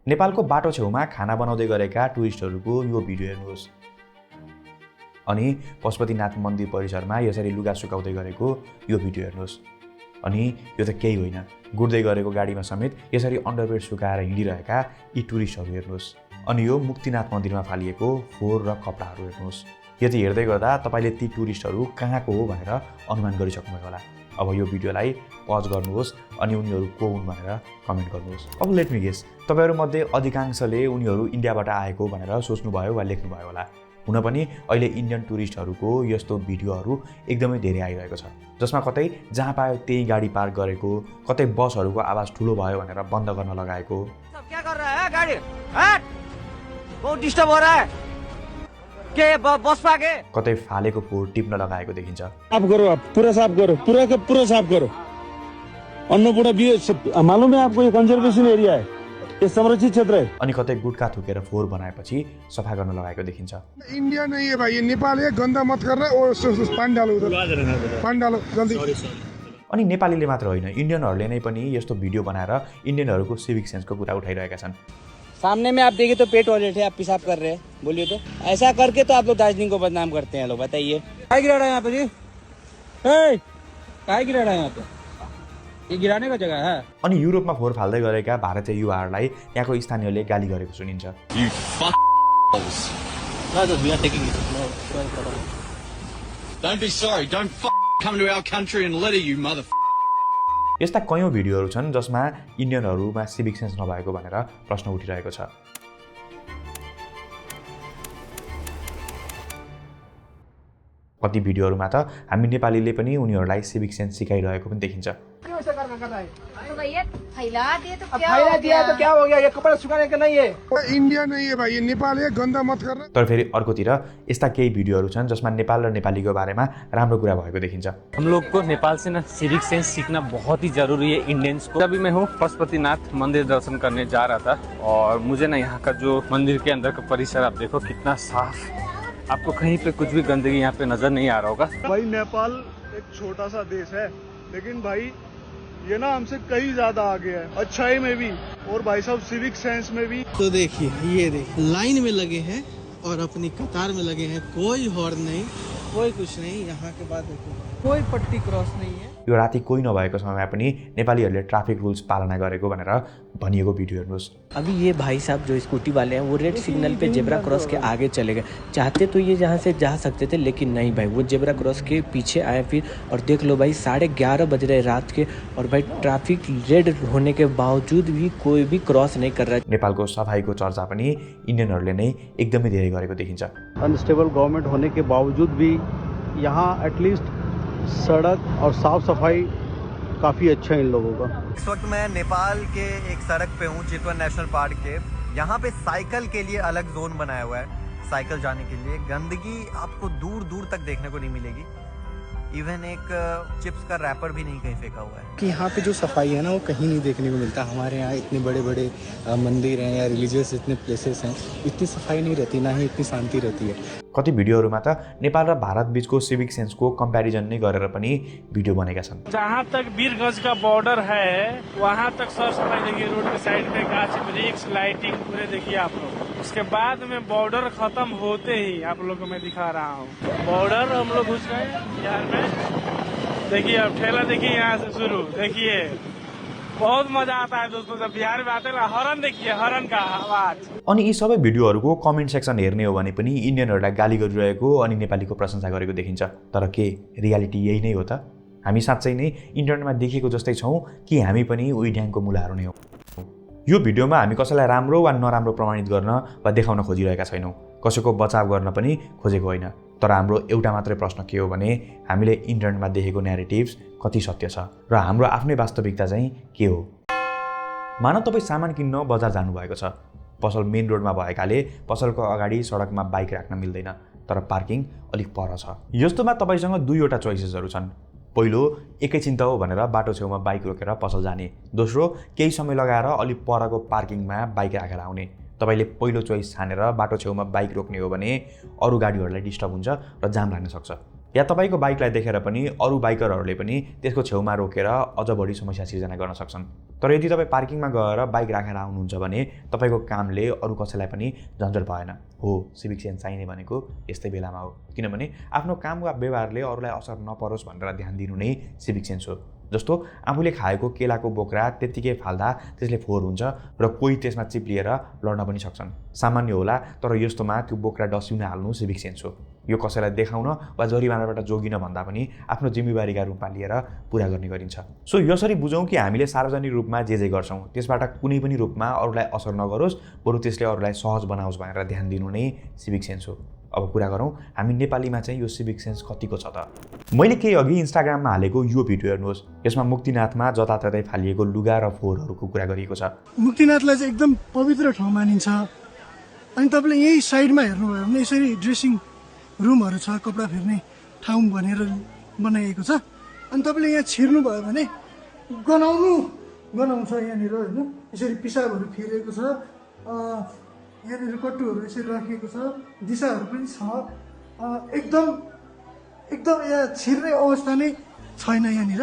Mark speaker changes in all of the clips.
Speaker 1: नेपालको बाटो छेउमा खाना बनाउँदै गरेका टुरिस्टहरूको यो भिडियो हेर्नुहोस्। अनि पशुपतिनाथ मन्दिर परिसरमा यसरी लुगा सुकाउँदै गरेको यो भिडियो हेर्नुहोस्। अनि यो त केही होइन, गुड्दै गरेको गाडीमा समेत यसरी अन्डरवेयर सुकाएर हिँडिरहेका यी टुरिस्टहरू हेर्नुहोस्। अनि यो मुक्तिनाथ मन्दिरमा फालिएको फोहोर र कपडाहरू हेर्नुहोस्। यति हेर्दै गर्दा तपाईँले ती टुरिस्टहरू कहाँको हो भनेर अनुमान गरिसक्नुभयो होला। अब यो भिडियोलाई पज गर्नुहोस् अनि उनीहरू को हुन् भनेर कमेन्ट गर्नुहोस्। अब लेट मी गेस, तपाईँहरूमध्ये अधिकांशले उनीहरू इन्डियाबाट आएको भनेर सोच्नुभयो वा लेख्नुभयो होला। हुन पनि अहिले इन्डियन टुरिस्टहरूको यस्तो भिडियोहरू एकदमै धेरै आइरहेको छ, जसमा कतै जहाँ पायो त्यही गाडी पार्क गरेको, कतै बसहरूको आवाज ठुलो भयो भनेर बन्द गर्न लगाएको,
Speaker 2: क्या कर रहा है गाड़ी हट बहुत डिस्टर्ब हो रहा है के बस पाके
Speaker 1: कतै फालेको फोहोर टिप्न लगाएको देखिन्छ।
Speaker 3: साफ करो, आप पूरा साफ करो, पूरा का पूरा साफ करो। अन्नपूर्णा मालूम है आपको, ये कंजर्वेशन एरिया है, ये संरक्षित क्षेत्र है।
Speaker 1: अनि कतै गुटखा थुकेर फोहोर बनाएपछि सफा गर्न लगाएको देखिन्छ।
Speaker 4: इंडिया नहीं है भाई, ये नेपाल है, गंदा मत कर रहा है। पानी डालो उधर, पानी डालो जल्दी।
Speaker 1: अनि नेपालीले मात्र होइन, इन्डियनहरूले नै पनि यस्तो भिडियो बनाएर इन्डियनहरूको सिभिक सेन्सको कुरा उठाइरहेका छन्।
Speaker 5: सामने में आप देखिए तो पेट टॉयलेट है, आप पेशाब कर रहे हैं, बोलिए तो ऐसा करके तो आप लोग दार्जिलिंग को बदनाम करते हैं लोग। बताइए काय गिरा रहा है यहाँ पे जी? काय गिरा रहा है यहाँ पे? ये गिराने का जगह है।
Speaker 1: अनि युरोपमा फोहोर फाल्दै गरेका भारतीय युवाहरूलाई यहाँको स्थानीयले गाली गरेको सुनिन्छ।
Speaker 6: Don't be sorry. Don't come to our country and litter, you mother.
Speaker 1: यस्ता कयौं भिडियोहरू छन् जसमा इन्डियनहरूमा सिभिक सेन्स नभएको भनेर प्रश्न उठिरहेको छ। कति भिडियोहरूमा त हामी नेपालीले पनि उनीहरूलाई सिभिक सेन्स सिकाइरहेको पनि देखिन्छ।
Speaker 7: फैला दिया तो
Speaker 2: क्या हो गया ये कपड़ा सुखाने का नहीं है।
Speaker 4: इंडिया नहीं है भाई, ये नेपाल है, गंदा मत कर रहा है।
Speaker 1: तर फेरि अर्कोतिर यस्ता केही भिडियोहरू छन् जसमा नेपाल र नेपालीको बारेमा राम्रो कुरा भएको देखिन्छ।
Speaker 8: हम लोग को नेपाल से ना सिविक सेंस सीखना बहुत ही जरूरी है इंडियंस को। अभी मैं हूँ पशुपतिनाथ मंदिर दर्शन करने जा रहा था और मुझे ना यहाँ का जो मंदिर के अंदर का परिसर आप देखो कितना साफ, आपको कहीं पे कुछ भी गंदगी यहाँ पे नजर नहीं आ रहा होगा।
Speaker 9: भाई नेपाल एक छोटा सा देश है, लेकिन भाई ये ना हमसे कहीं ज्यादा आगे है, अच्छाई में भी और भाई साहब सिविक सेंस में भी।
Speaker 10: तो देखिए, ये देखिए लाइन में लगे हैं और अपनी कतार में लगे हैं, कोई हॉर्न नहीं, कोई कुछ नहीं। यहाँ के बाद देखो कोई पट्टी क्रॉस नहीं है।
Speaker 1: यो राति कोही नभएको समयमा पनि नेपालीहरूले ट्राफिक रुल्स पालना गरेको भनेर भनिएको भिडियो हेर्नुहोस्।
Speaker 5: अभी ये भाई साहब जो स्कूटी वाले हैं वो red signal pay zebra cross के आगे चले गए। चाहते तो ये यहाँ से जा सकते थे, लेकिन नहीं भाई, वो जेब्रा क्रॉस के पीछे आए फिर। और देख लो भाई 11:30 बज रहे रात के और भाई ट्रैफिक रेड होने के बावजूद भी कोई भी क्रॉस नहीं कर रहा है।
Speaker 1: नेपालको सफाईको चर्चा पनि इन्डियनहरूले नै एकदमै धेरै गरेको देखिन्छ।
Speaker 3: अनस्टेबल गवर्नमेंट होने के बावजूद भी यहाँ एटलीस्ट सड़क और साफ सफाई काफ़ी अच्छा है इन लोगों का।
Speaker 2: इस वक्त मैं नेपाल के एक सड़क पे हूँ, चितवन नेशनल पार्क के। यहाँ पे साइकिल के लिए अलग जोन बनाया हुआ है, साइकिल जाने के लिए। गंदगी आपको दूर दूर तक देखने को नहीं मिलेगी, इवन एक चिप्स का रैपर भी नहीं कहीं फेंका हुआ है।
Speaker 10: कि यहाँ पे जो सफाई है ना वो कहीं नहीं देखने को मिलता। हमारे यहाँ इतने बड़े बड़े मंदिर हैं या रिलीजियस इतने प्लेसेस हैं, इतनी सफाई नहीं रहती, ना ही इतनी शांति रहती है।
Speaker 1: कति भिडियोहरूमा त नेपाल र भारत बीचको सिभिक सेन्सको कम्प्यारिजन नै गरेर पनि भिडियो बनेका छन्।
Speaker 9: जहाँ तक वीरगंज का बॉर्डर है वहाँ तक साफ सफाई देखिए, रोड के साइड में गाछ वृक्ष लाइटिंग पूरे देखिए आप लोग। उसके बाद में बॉर्डर खत्म होते ही आप लोग को मैं दिखा रहा हूँ बॉर्डर, हम लोग घुस गए बिहार में। देखिए अब ठेला देखिए यहाँ से शुरू, देखिए बहुत मजा आता है दोस्तों जब बिहार में आते हैं। हॉर्न देखिए, हॉर्न का आवाज।
Speaker 1: अनि यी सबै भिडियोहरूको कमेन्ट सेक्सन हेर्ने हो भने पनि इन्डियनहरूलाई गाली गरिरहेको अनि नेपालीको प्रशंसा गरेको देखिन्छ। तर के रियालिटी यही नै हो त? हामी साँच्चै नै इन्टरनेटमा देखेको जस्तै छौँ कि हामी पनि उही ड्याङको मुलाहरू नै हौँ? यो भिडियोमा हामी कसैलाई राम्रो वा नराम्रो प्रमाणित गर्न वा देखाउन खोजिरहेका छैनौँ, कसैको बचाव गर्न पनि खोजेको होइन। तर हाम्रो एउटा मात्रै प्रश्न के हो भने हामीले इन्टरनेटमा देखेको न्यारेटिभ्स कति सत्य छ र हाम्रो आफ्नै वास्तविकता चाहिँ के हो? मानव तपाईँ सामान किन्न बजार जानुभएको छ, पसल मेन रोडमा भएकाले पसलको अगाडि सडकमा बाइक राख्न मिल्दैन, तर पार्किङ अलिक पर छ। यस्तोमा तपाईँसँग दुईवटा चोइसेसहरू छन्। पहिलो, एकैछिन त हो भनेर बाटो छेउमा बाइक रोकेर पसल जाने। दोस्रो, केही समय लगाएर अलिक परको पार्किङमा बाइक राखेर आउने। तपाईँले पहिलो चोइस छानेर बाटो छेउमा बाइक रोक्ने हो भने अरू गाडीहरूलाई डिस्टर्ब हुन्छ र जाम लाग्न सक्छ। या तपाईँको बाइकलाई देखेर पनि अरू बाइकरहरूले पनि त्यसको छेउमा रोकेर अझ बढी समस्या सिर्जना गर्न सक्छन्। तर यदि तपाईँ पार्किङमा गएर बाइक राखेर आउनुहुन्छ भने तपाईँको कामले अरू कसैलाई पनि झन्झट भएन। हो, सिभिक सेन्स चाहिने भनेको यस्तै बेलामा हो, किनभने आफ्नो काम वा व्यवहारले अरूलाई असर नपरोस् भनेर ध्यान दिनु नै सिभिक सेन्स हो। जस्तो आफूले खाएको केलाको बोक्रा त्यत्तिकै फाल्दा त्यसले फोहोर हुन्छ र कोही त्यसमा चिप्लिएर लड्न पनि सक्छन्। सामान्य होला, तर यस्तोमा त्यो बोक्रा डस्टबिनमा हाल्नु सिभिक सेन्स हो। यो कसैलाई देखाउन वा जरिमानाबाट जोगिन भन्दा पनि आफ्नो जिम्मेवारीका रूपमा लिएर पुरा गर्ने गरिन्छ। सो यसरी बुझौँ कि हामीले सार्वजनिक रूपमा जे गर्छौँ त्यसबाट कुनै पनि रूपमा अरूलाई असर नगरोस्, बरु त्यसले अरूलाई सहज बनाओस् भनेर ध्यान दिनु नै सिभिक सेन्स हो। अब कुरा गरौँ हामी नेपालीमा चाहिँ यो सिभिक सेन्स कतिको छ त। मैले केही अघि इन्स्टाग्राममा हालेको यो भिडियो हेर्नुहोस्। यसमा मुक्तिनाथमा जताततै फालिएको लुगा र फोहोरहरूको कुरा गरिएको छ।
Speaker 7: मुक्तिनाथलाई चाहिँ एकदम पवित्र ठाउँ मानिन्छ। अनि तपाईँले यही साइडमा हेर्नुभयो भने यसरी ड्रेसिङ रुमहरू छ, कपडा फेर्ने ठाउँ भनेर बनाइएको छ। अनि तपाईँले यहाँ छिर्नुभयो भने गनाउँछ यहाँनिर होइन, यसरी पिसाबहरू फेरिएको छ, यहाँनिर कट्टुहरू यसरी राखिएको छ, दिशाहरू पनि छ। एकदम यहाँ छिर्ने अवस्था नै छैन यहाँनिर।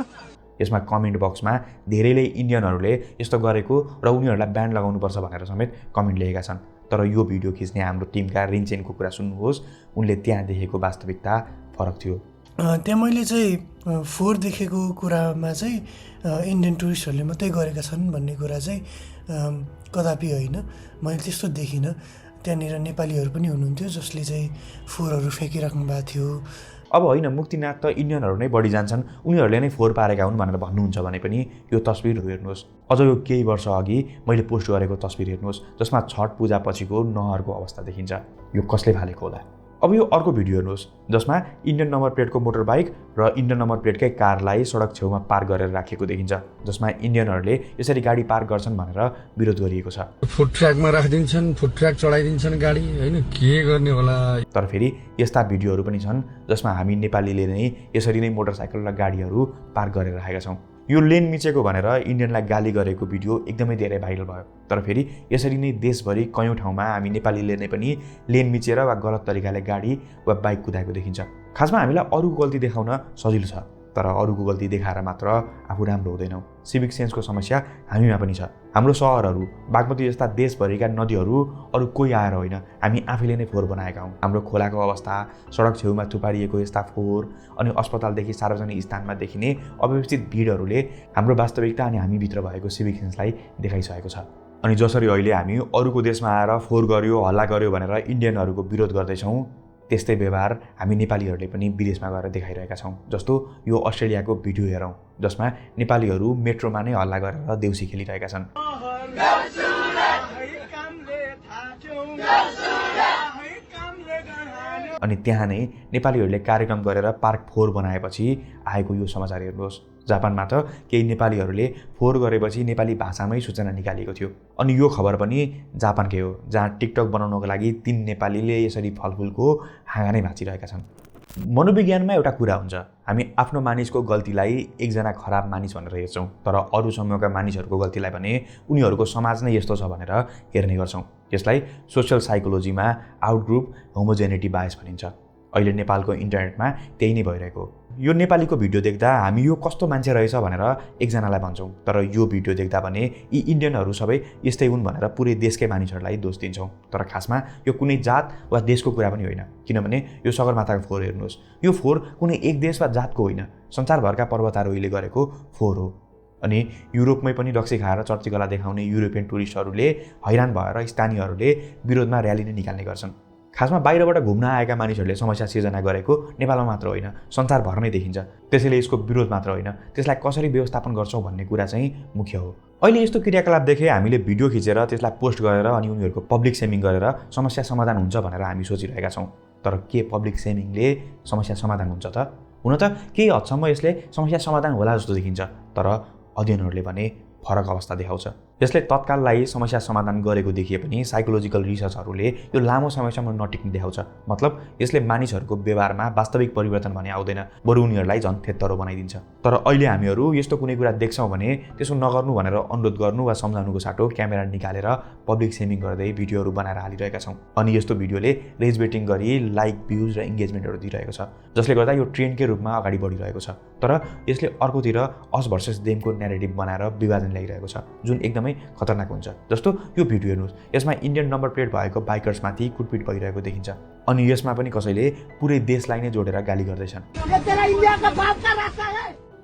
Speaker 1: यसमा कमेन्ट बक्समा धेरैले इन्डियनहरूले यस्तो गरेको र उनीहरूलाई ब्यान लगाउनुपर्छ भनेर समेत कमेन्ट लेखेका छन्। तर यो भिडियो खिच्ने हाम्रो टिमका रिन्चेनको कुरा सुन्नुहोस्, उनले त्यहाँ देखेको वास्तविकता फरक थियो।
Speaker 7: त्यहाँ मैले चाहिँ फोहोर देखेको कुरामा चाहिँ इन्डियन टुरिस्टहरूले मात्रै गरेका छन् भन्ने कुरा चाहिँ कदापि होइन, मैले त्यस्तो देखिनँ। त्यहाँनिर नेपालीहरू पनि हुनुहुन्थ्यो जसले चाहिँ फोहोरहरू फ्याँकिराख्नु भएको थियो।
Speaker 1: अब होइन, मुक्तिनाथ त इन्डियनहरू नै बढी जान्छन्, उनीहरूले नै फोहोर पारेका हुन् भनेर भन्नुहुन्छ भने पनि यो तस्बिरहरू हेर्नुहोस्। अझ यो केही वर्ष अघि मैले पोस्ट गरेको तस्बिर हेर्नुहोस् जसमा छठ पूजा पछिको नहरको अवस्था देखिन्छ। यो कसले फालेको होला। अब यो अर्को भिडियो हेर्नुहोस् जसमा इन्डियन नम्बर प्लेटको मोटर बाइक र इन्डियन नम्बर प्लेटकै कारलाई सडक छेउमा पार्क गरेर राखेको देखिन्छ, जसमा इन्डियनहरूले यसरी गाडी पार्क गर्छन् भनेर विरोध गरिएको छ।
Speaker 11: फुड ट्र्याकमा राखिदिन्छन्, फुड ट्र्याक चढाइदिन्छन् गाडी, होइन के गर्ने होला।
Speaker 1: तर फेरि यस्ता भिडियोहरू पनि छन् जसमा हामी नेपालीले नै यसरी नै मोटरसाइकल र गाडीहरू पार्क गरेर राखेका छौँ। यो लेन मिचेको भनेर इन्डियनलाई गाली गरेको भिडियो एकदमै धेरै भाइरल भयो। तर फेरि यसरी नै देशभरि कयौँ ठाउँमा हामी नेपालीले नै पनि लेन मिचेर वा गलत तरिकाले गाडी वा बाइक कुदाएको देखिन्छ। खासमा हामीलाई अरूको गल्ती देखाउन सजिलो छ, तर अरूको गल्ती देखाएर मात्र आफू राम्रो हुँदैनौँ। सिभिक सेन्सको समस्या हामीमा पनि छ। हाम्रो सहरहरू, बागमती जस्ता देशभरिका नदीहरू अरू कोही आएर होइन, हामी आफैले नै फोहोर बनाएका हौँ। हाम्रो खोलाको अवस्था, सडक छेउमा थुपारिएको यस्ता फोहोर अनि अस्पतालदेखि सार्वजनिक स्थानमा देखिने अव्यवस्थित भिडहरूले हाम्रो वास्तविकता अनि हामीभित्र भएको सिभिक सेन्सलाई देखाइसकेको छ। अनि जसरी अहिले हामी अरूको देशमा आएर फोहोर गर्यो, हल्ला गर्यो भनेर इन्डियनहरूको विरोध गर्दैछौँ, त्यस्तै व्यवहार हामी नेपालीहरूले पनि विदेशमा गएर देखाइरहेका छौँ। जस्तो यो अस्ट्रेलियाको भिडियो हेरौँ जसमा नेपालीहरू मेट्रोमा नै हल्ला गरेर देउसी खेलिरहेका छन्। अनि त्यहाँ नै नेपालीहरूले कार्यक्रम गरेर पार्क फोहोर बनाएपछि आएको यो समाचार हेर्नुहोस्। जापानमा त केही नेपालीहरूले फोहोर गरेपछि नेपाली भाषामै सूचना निकालिएको थियो। अनि यो खबर पनि जापानकै हो, जहाँ टिकटक बनाउनको लागि 3 नेपालीले यसरी फलफुलको हाँगा नै भाँचिरहेका छन्। मनोविज्ञानमा एउटा कुरा हुन्छ, हामी आफ्नो मानिसको गल्तीलाई एकजना खराब मानिस भनेर हेर्छौँ, तर अरू समूहका मानिसहरूको गल्तीलाई भने उनीहरूको समाज नै यस्तो छ भनेर हेर्ने गर्छौँ। यसलाई सोसियल साइकोलोजीमा आउटग्रुप होमोजेनिटी बायस भनिन्छ। अहिले नेपालको इन्टरनेटमा त्यही नै भइरहेको हो। यो नेपालीको भिडियो देख्दा हामी यो कस्तो मान्छे रहेछ भनेर एकजनालाई भन्छौँ, तर यो भिडियो देख्दा भने यी इन्डियनहरू सबै यस्तै हुन् भनेर पुरै देशकै मानिसहरूलाई दोष दिन्छौँ। तर खासमा यो कुनै जात वा देशको कुरा पनि होइन, किनभने यो सगरमाथाको फोहोर हेर्नुहोस्। यो फोहोर कुनै एक देश वा जातको होइन, संसारभरका पर्वतारोहीले गरेको फोहोर हो। अनि युरोपमै पनि रक्सी खाएर चर्चीकला देखाउने युरोपियन टुरिस्टहरूले हैरान भएर स्थानीयहरूले विरोधमा र्याली नै निकाल्ने गर्छन्। खासमा बाहिरबाट घुम्न आएका मानिसहरूले समस्या सिर्जना गरेको नेपालमा मात्र होइन, संसारभर नै देखिन्छ। त्यसैले यसको विरोध मात्र होइन, त्यसलाई कसरी व्यवस्थापन गर्छौँ भन्ने कुरा चाहिँ मुख्य हो। अहिले यस्तो क्रियाकलाप देखे हामीले भिडियो खिचेर त्यसलाई पोस्ट गरेर अनि उनीहरूको पब्लिक सेमिङ गरेर समस्या समाधान हुन्छ भनेर हामी सोचिरहेका छौँ। तर के पब्लिक सेमिङले समस्या समाधान हुन्छ त? हुन त केही हदसम्म यसले समस्या समाधान होला जस्तो देखिन्छ, तर अध्ययनहरूले भने फरक अवस्था देखाउँछ। यसले तत्काललाई समस्या समाधान गरेको देखिए पनि साइकोलोजिकल रिसर्चहरूले यो लामो समयसम्म नटिक्ने देखाउँछ। मतलब यसले मानिसहरूको व्यवहारमा वास्तविक परिवर्तन भने आउँदैन, बरु उनीहरूलाई झन् थेत्तरो बनाइदिन्छ। तर अहिले हामीहरू यस्तो कुनै कुरा देख्छौँ भने त्यसो नगर्नु भनेर अनुरोध गर्नु वा सम्झाउनुको साटो क्यामेरा निकालेर पब्लिक सेमिङ गर्दै भिडियोहरू बनाएर हालिरहेका छौँ। अनि यस्तो भिडियोले रेज बेटिङ गरी लाइक, भ्युज र इङ्गेजमेन्टहरू दिइरहेको छ, जसले गर्दा यो ट्रेन्डकै रूपमा अगाडि बढिरहेको छ। तर यसले अर्कोतिर अस भर्सेस देमको न्यारेटिभ बनाएर विभाजन ल्याइरहेको छ, जुन एकदमै खतरनाक हुन्छ। जस्तो यो भिडियो हेर्नुहोस्, यसमा इन्डियन नम्बर प्लेट भएको बाइकर्समाथि कुटपिट भइरहेको देखिन्छ। अनि यसमा पनि कसैले पुरै देशलाई नै जोडेर गाली गर्दैछन्।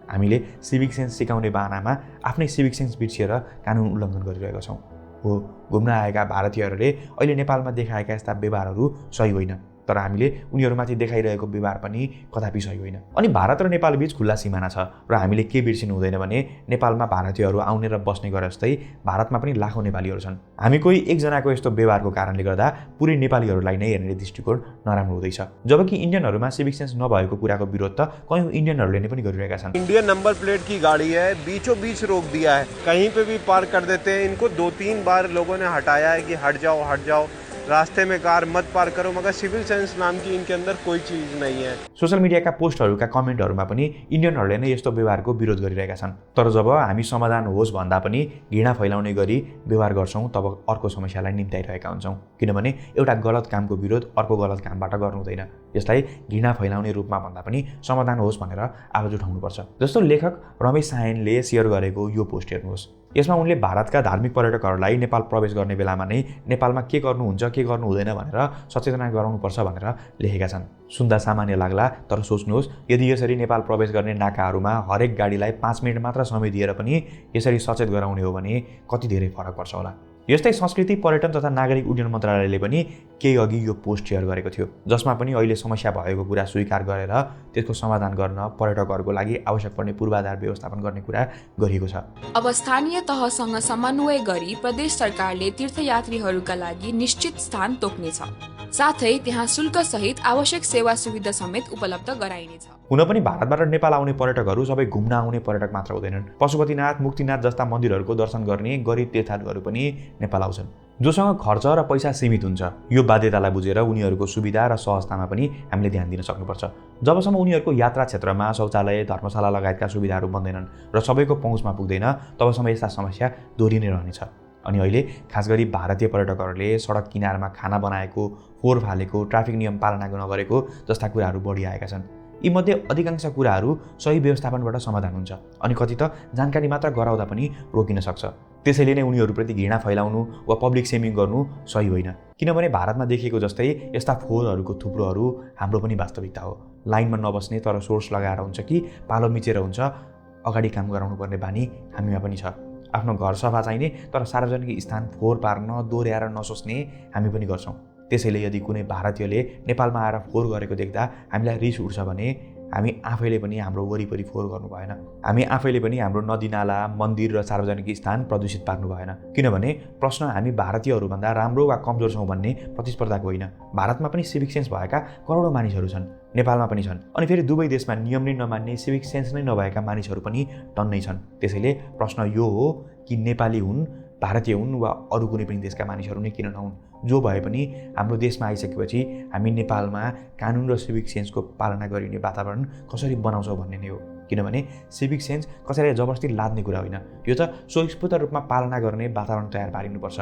Speaker 1: हामीले सिभिक सेन्स सिकाउने बाहनामा आफ्नै सिभिक सेन्स बिर्सिएर कानुन उल्लङ्घन गरिरहेका छौँ। हो, घुम्न आएका भारतीयहरूले अहिले नेपालमा देखाएका यस्ता व्यवहारहरू सही होइन, तर हामीले उनीहरूमाथि देखाइरहेको व्यवहार पनि कदापि सही होइन। अनि भारत र नेपाल बीच खुल्ला सिमाना छ र हामीले के बिर्सिनु हुँदैन भने नेपालमा भारतीयहरू आउने र बस्ने गरे जस्तै भारतमा पनि लाखौँ नेपालीहरू छन्। हामी कोही एकजनाको यस्तो व्यवहारको कारणले गर्दा पुरै नेपालीहरूलाई नै हेर्ने दृष्टिकोण नराम्रो हुँदैछ। जबकि इन्डियनहरूमा सिभिक सेन्स नभएको कुराको विरोध त कयौँ इन्डियनहरूले नै पनि गरिरहेका छन्।
Speaker 12: इंडियन नंबर प्लेट की गाड़ी है, बीचों बीच रोक दिया है, कहीं पे भी पार्क कर देते हैं। इनको 2-3 बार लोगों ने हटाया है कि हट जाओ, रास्ते में कार मत पार करो, मगर सिविल सेंस नाम की इनके अंदर कोई चीज नहीं है।
Speaker 1: सोशल मिडियाका पोस्टहरूका कमेन्टहरूमा पनि इन्डियनहरूले नै यस्तो व्यवहारको विरोध गरिरहेका छन्। तर जब हामी समाधान होस् भन्दा पनि घृणा फैलाउने गरी व्यवहार गर्छौँ तब अर्को समस्यालाई निम्त्याइरहेका हुन्छौँ। किनभने एउटा गलत कामको विरोध अर्को गलत कामबाट गर्नु हुँदैन। यसलाई घृणा फैलाउने रूपमा भन्दा पनि समाधान होस् भनेर आवाज उठाउनुपर्छ। जस्तो लेखक रमेश सायनले सेयर गरेको यो पोस्ट हेर्नुहोस्। यसमा उनले भारतका धार्मिक पर्यटकहरूलाई नेपाल प्रवेश गर्ने बेलामा नै नेपालमा के गर्नुहुन्छ के गर्नु हुँदैन भनेर सचेतना गराउनुपर्छ भनेर लेखेका छन्। सुन्दा सामान्य लाग्ला, तर सोच्नुहोस्, यदि यसरी नेपाल प्रवेश गर्ने नाकाहरूमा हरेक गाडीलाई 5 मिनट मात्र समय दिएर पनि यसरी सचेत गराउने हो भने कति धेरै फरक पर्छ होला। यस्तै संस्कृति, पर्यटन तथा नागरिक उड्डयन मन्त्रालयले पनि केही अघि यो पोस्ट सेयर गरेको थियो, जसमा पनि अहिले समस्या भएको कुरा स्वीकार गरेर त्यसको समाधान गर्न पर्यटकहरूको लागि आवश्यक पर्ने पूर्वाधार व्यवस्थापन गर्ने कुरा गरिएको छ।
Speaker 13: अब स्थानीय तहसँग समन्वय गरी प्रदेश सरकारले तीर्थयात्रीहरूका लागि निश्चित स्थान तोक्नेछ, साथै त्यहाँ शुल्क सहित आवश्यक सेवा सुविधा समेत उपलब्ध गराइनेछ।
Speaker 1: हुन पनि भारतबाट नेपाल आउने पर्यटकहरू सबै घुम्न आउने पर्यटक मात्र हुँदैनन्। पशुपतिनाथ, मुक्तिनाथ जस्ता मन्दिरहरूको दर्शन गर्ने गरिब तीर्थालुहरू पनि नेपाल आउँछन्, जोसँग खर्च र पैसा सीमित हुन्छ। यो बाध्यतालाई बुझेर उनीहरूको सुविधा र सहजतामा पनि हामीले ध्यान दिन सक्नुपर्छ। जबसम्म उनीहरूको यात्रा क्षेत्रमा शौचालय, धर्मशाला लगायतका सुविधाहरू बन्दैनन् र सबैको पहुँचमा पुग्दैन, तबसम्म यस्ता समस्या दोहोरी नै रहनेछ। अनि अहिले खास गरी भारतीय पर्यटकहरूले सडक किनारमा खाना बनाएको, फोहोर फालेको, ट्राफिक नियम पालना नगरेको जस्ता कुराहरू बढी आएका छन्। यीमध्ये अधिकांश कुराहरू सही व्यवस्थापनबाट समाधान हुन्छ, अनि कति त जानकारी मात्र गराउँदा पनि रोकिन सक्छ। त्यसैले नै उनीहरूप्रति घृणा फैलाउनु वा पब्लिक सेमिङ गर्नु सही होइन। किनभने भारतमा देखिएको जस्तै यस्ता फोहोरहरूको थुप्रोहरू हाम्रो पनि वास्तविकता हो। लाइनमा नबस्ने तर सोर्स लगाएर हुन्छ कि पालो मिचेर हुन्छ अगाडि काम गराउनु पर्ने बानी हामीमा पनि छ। आफ्नो घर सफा चाहिने तर सार्वजनिक स्थान फोहोर पार्न दोहोऱ्याएर नसोच्ने हामी पनि गर्छौँ। त्यसैले यदि कुनै भारतीयले नेपालमा आएर फोहोर गरेको देख्दा हामीलाई रिस उठ्छ भने हामी आफैले पनि हाम्रो वरिपरि फोहोर गर्नु भएन। हामी आफैले पनि हाम्रो नदीनाला, मन्दिर र सार्वजनिक स्थान प्रदूषित पार्नु भएन। किनभने प्रश्न हामी भारतीयहरूभन्दा राम्रो वा कमजोर छौँ भन्ने प्रतिस्पर्धाको होइन। भारतमा पनि सिभिक सेन्स भएका करोडौँ मानिसहरू छन्, नेपालमा पनि छन्। अनि फेरि दुवै देशमा नियम नै नमान्ने, सिभिक सेन्स नै नभएका मानिसहरू पनि टन्नै छन्। त्यसैले प्रश्न यो हो कि नेपाली हुन्, भारतीय हुन् वा अरू कुनै पनि देशका मानिसहरू नै किन नहुन्, जो भए पनि हाम्रो देशमा आइसकेपछि हामी नेपालमा कानुन र सिभिक सेन्सको पालना गरिने वातावरण कसरी बनाउँछौँ भन्ने नै हो। किनभने सिभिक सेन्स कसैलाई जबरजस्ती लाद्ने कुरा होइन, यो त स्वस्फूर्त रूपमा पालना गर्ने वातावरण तयार पारिनुपर्छ।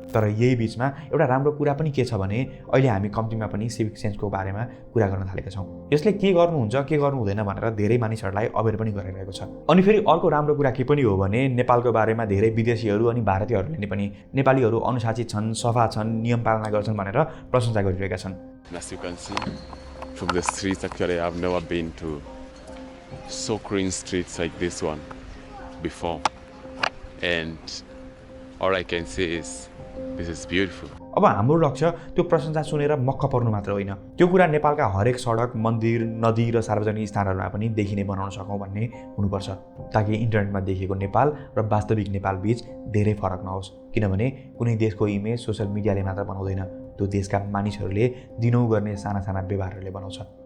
Speaker 1: तर यही बिचमा एउटा राम्रो कुरा पनि के छ भने अहिले हामी कम्तीमा पनि सिभिक सेन्सको बारेमा कुरा गर्न थालेका छौँ। यसले के गर्नुहुन्छ के गर्नु हुँदैन भनेर धेरै मानिसहरूलाई अवेर पनि गराइरहेको छ। अनि फेरि अर्को राम्रो कुरा के पनि हो भने नेपालको बारेमा धेरै विदेशीहरू अनि भारतीयहरूले नै पनि नेपालीहरू अनुशासित छन्, सफा छन्, नियम पालना गर्छन् भनेर प्रशंसा गरिरहेका छन्।
Speaker 14: As you can see from the streets, actually I've never been to so clean streets like this one before, and all I can say is this is beautiful.
Speaker 1: अब हाम्रो लक्ष्य त्यो प्रशंसा सुनेर मक्ख पर्नु मात्र होइन, त्यो कुरा नेपालका हरेक सडक, मन्दिर, नदी र सार्वजनिक स्थानहरूमा पनि देखिने बनाउन सकौँ भन्ने हुनुपर्छ, ताकि इन्टरनेटमा देखेको नेपाल र वास्तविक नेपाल बीच धेरै फरक नहोस्। किनभने कुनै देशको इमेज सोसल मिडियाले मात्र बनाउँदैन, त्यो देशका मानिसहरूले दिनौँ गर्ने साना साना व्यवहारहरूले बनाउँछ।